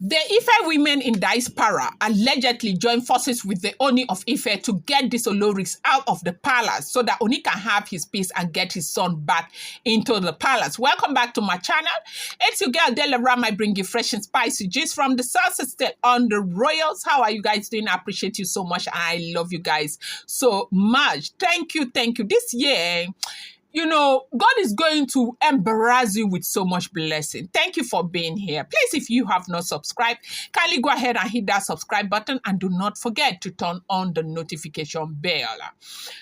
The Ife women in Diaspora allegedly joined forces with the Ooni of Ife to get these Oloris out of the palace so that Ooni can have his peace and get his son back into the palace. Welcome back to my channel. It's your girl Delaram. I bring you fresh and spicy gist from the South State on the Royals. How are you guys doing? I appreciate you so much. I love you guys so much. Thank you. Thank you. This year, you know, God is going to embarrass you with so much blessing. Thank you for being here. Please, if you have not subscribed, kindly go ahead and hit that subscribe button and do not forget to turn on the notification bell.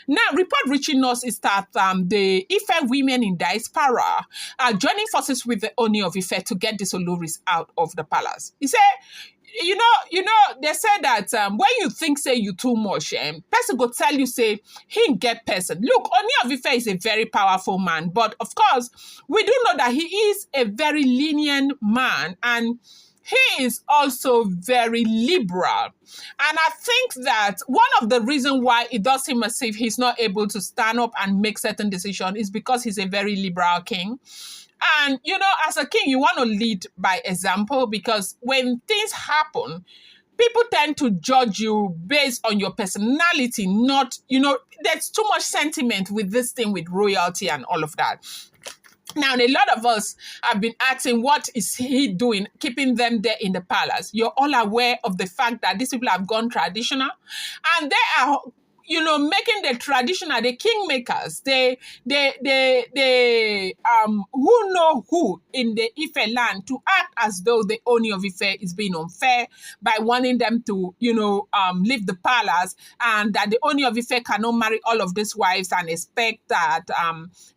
Now, report reaching us is that the Ife women in Diaspora are joining forces with the Ooni of Ife to get the Oloris out of the palace. He said, you know, they said that when you think, say, you too much, person go tell you, say, he get person. Look, Ooni of Ife is a very powerful man, but of course, we do know that he is a very lenient man, and he is also very liberal. And I think that one of the reasons why it does seem as if he's not able to stand up and make certain decisions is because he's a very liberal king. And, you know, as a king, you want to lead by example, because when things happen, people tend to judge you based on your personality, not, you know, there's too much sentiment with this thing with royalty and all of that. Now, a lot of us have been asking, what is he doing, keeping them there in the palace? You're all aware of the fact that these people have gone traditional, and they are, you know, making the traditional, the kingmakers, who know who in the Ife land to act as though the Ooni of Ife is being unfair by wanting them to, you know, leave the palace, and that the Ooni of Ife cannot marry all of these wives and expect that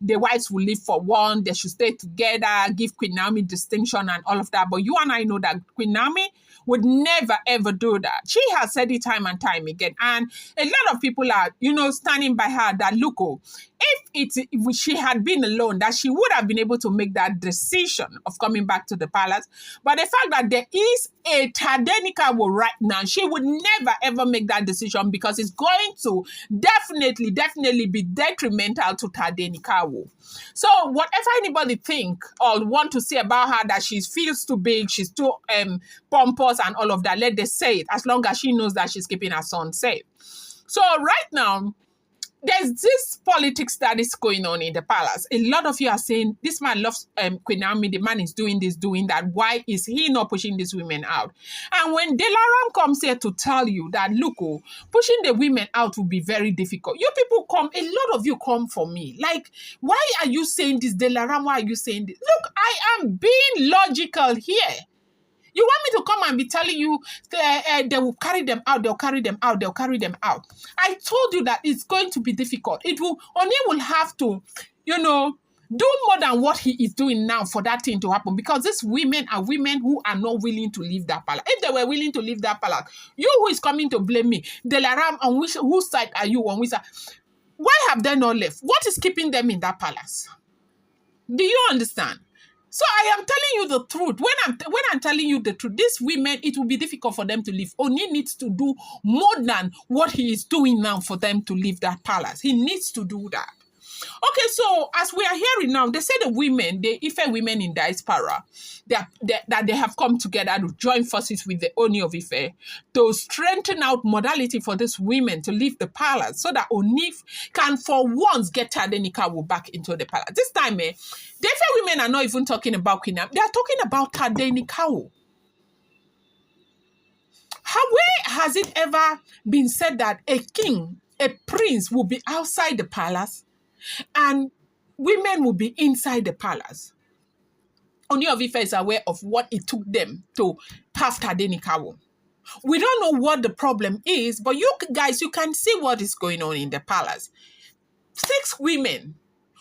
the wives will live for one, they should stay together, give Queen Naomi distinction and all of that. But you and I know that Queen Naomi would never, ever do that. She has said it time and time again. And a lot of people are, you know, standing by her that, look, if she had been alone, that she would have been able to make that decision of coming back to the palace. But the fact that there is a Tadenikawo right now, she would never, ever make that decision, because it's going to definitely be detrimental to Tadenikawo. So whatever anybody think or want to say about her, that she feels too big, she's too pompous and all of that, let them say it, as long as she knows that she's keeping her son safe. So right now, there's this politics that is going on in the palace. A lot of you are saying, this man loves Queen Naomi, the man is doing this, doing that. Why is he not pushing these women out? And when Delaram comes here to tell you that, look, pushing the women out will be very difficult. You people come, a lot of you come for me. Like, why are you saying this, Delaram? Why are you saying this? Look, I am being logical here. You want me to come and be telling you they will carry them out, they'll carry them out, they'll carry them out. I told you that it's going to be difficult. Ooni will have to, you know, do more than what he is doing now for that thing to happen, because these women are women who are not willing to leave that palace. If they were willing to leave that palace, you who is coming to blame me, Delaram, on whose side are you, on which side? Why have they not left? What is keeping them in that palace? Do you understand? So I am telling you the truth. When I'm telling you the truth, these women, it will be difficult for them to leave. Ooni needs to do more than what he is doing now for them to leave that palace. He needs to do that. Okay, so as we are hearing now, they say the women, the Ife women in Diaspora, that they have come together to join forces with the Ooni of Ife to strengthen out modality for these women to leave the palace, so that Ooni can for once get Tadenikawo back into the palace. This time, the Ife women are not even talking about Queen Naomi, they are talking about Tadenikawo. Where has it ever been said that a king, a prince will be outside the palace and women will be inside the palace? Ooni of Ife is aware of what it took them to have Tadenikawo. We don't know what the problem is, but you guys, you can see what is going on in the palace. 6 women.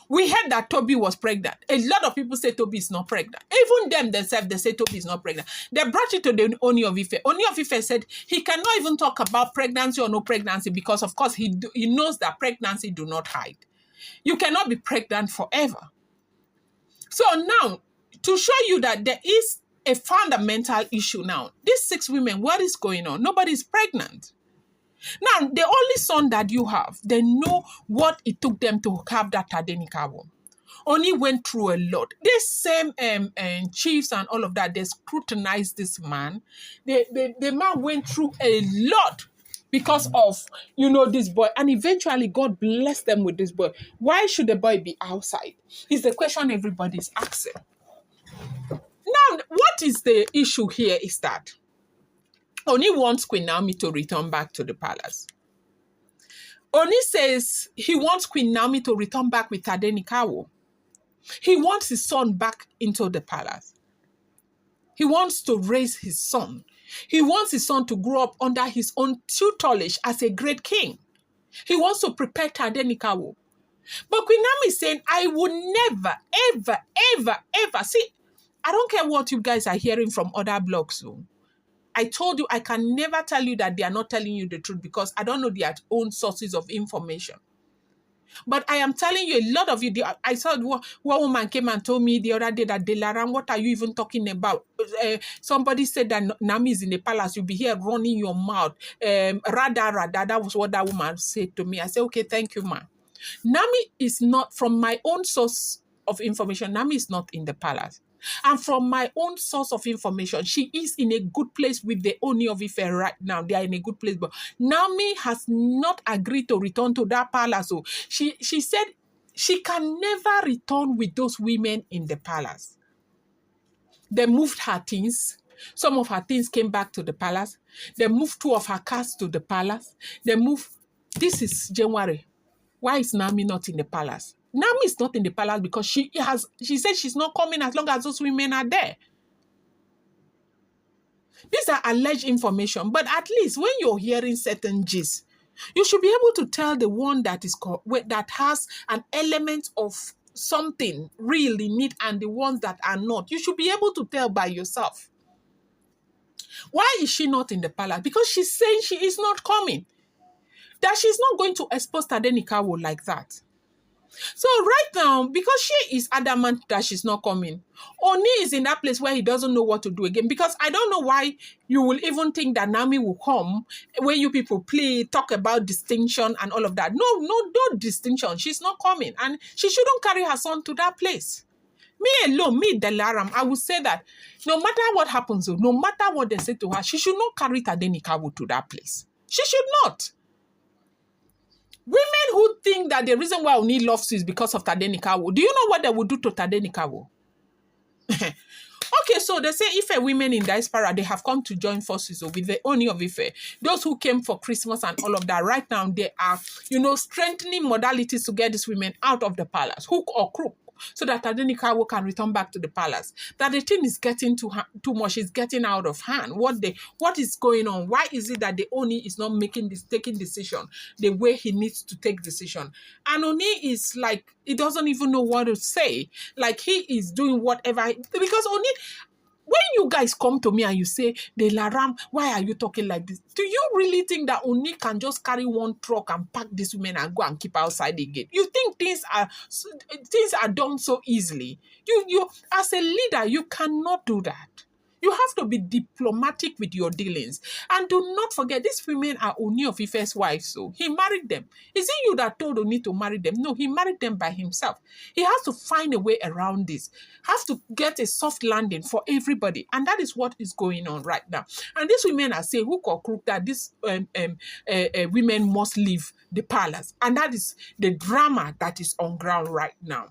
We heard that Toby was pregnant. A lot of people say Toby is not pregnant. Even them themselves, they say Toby is not pregnant. They brought it to the Ooni of Ife. Ooni of Ife said he cannot even talk about pregnancy or no pregnancy, because, of course, he knows that pregnancy do not hide. You cannot be pregnant forever. So now, to show you that there is a fundamental issue now, these 6 women, what is going on? Nobody is pregnant. Now, the only son that you have, they know what it took them to have that Tadenikawo. Oni went through a lot. This same chiefs and all of that, they scrutinized this man. The man went through a lot because of, this boy. And eventually God blessed them with this boy. Why should the boy be outside? Is the question everybody's asking. Now, what is the issue here is that Oni wants Queen Naomi to return back to the palace. Oni says he wants Queen Naomi to return back with Tadenikawo. He wants his son back into the palace. He wants to raise his son. He wants his son to grow up under his own tutelage as a great king. He wants to prepare Tadenikawo. But Queen Naomi is saying, I would never, ever, ever, ever. See, I don't care what you guys are hearing from other blogs. So I told you, I can never tell you that they are not telling you the truth because I don't know their own sources of information. But I am telling you, a lot of you, I saw one woman came and told me the other day that Delaram, what are you even talking about? Somebody said that Nami is in the palace. You'll be here running your mouth. Rada. That was what that woman said to me. I said, okay, thank you, ma. Nami is not, from my own source of information, Nami is not in the palace. And from my own source of information, she is in a good place with the Ooni of Ife right now. They are in a good place. But Nami has not agreed to return to that palace. So she said she can never return with those women in the palace. They moved her things. Some of her things came back to the palace. They moved 2 of her cars to the palace. They moved. This is January. Why is Nami not in the palace? Nami is not in the palace because she said she's not coming as long as those women are there. These are alleged information, but at least when you're hearing certain gist, you should be able to tell the one that has an element of something really neat and the ones that are not. You should be able to tell by yourself. Why is she not in the palace? Because she's saying she is not coming. That she's not going to expose Tadenikawo like that. So right now, because she is adamant that she's not coming, Oni is in that place where he doesn't know what to do again. Because I don't know why you will even think that Nami will come where you people talk about distinction and all of that. No distinction. She's not coming. And she shouldn't carry her son to that place. Me alone, me Delaram, I would say that no matter what happens, no matter what they say to her, she should not carry Tadenikawo to that place. She should not. Women who think that the reason why Oni loves you is because of Tadenikawo, do you know what they will do to Tadenikawo? Okay, so they say Ife women in Diaspora, they have come to join forces with the Ooni of Ife. Those who came for Christmas and all of that, right now they are, strengthening modalities to get these women out of the palace, hook or crook, so that Tadenikawo can return back to the palace. That the thing is getting too much, it's getting out of hand. What is going on? Why is it that the Oni is not taking decision the way he needs to take decision? And Oni is like, he doesn't even know what to say. Like he is doing whatever, because Oni, when you guys come to me and you say, Delaram, why are you talking like this? Do you really think that Oni can just carry one truck and pack these women and go and keep outside the gate? You think things are done so easily? You as a leader, you cannot do that. You have to be diplomatic with your dealings. And do not forget, these women are Ooni of Ife's wives, so he married them. Is it you that told Oni to marry them? No, he married them by himself. He has to find a way around this. Has to get a soft landing for everybody. And that is what is going on right now. And these women are saying, hook or crook, that these women must leave the palace. And that is the drama that is on ground right now.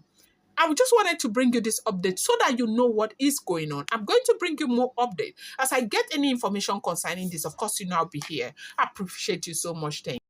I just wanted to bring you this update so that you know what is going on. I'm going to bring you more update. As I get any information concerning this, of course, I'll be here. I appreciate you so much. Thank you.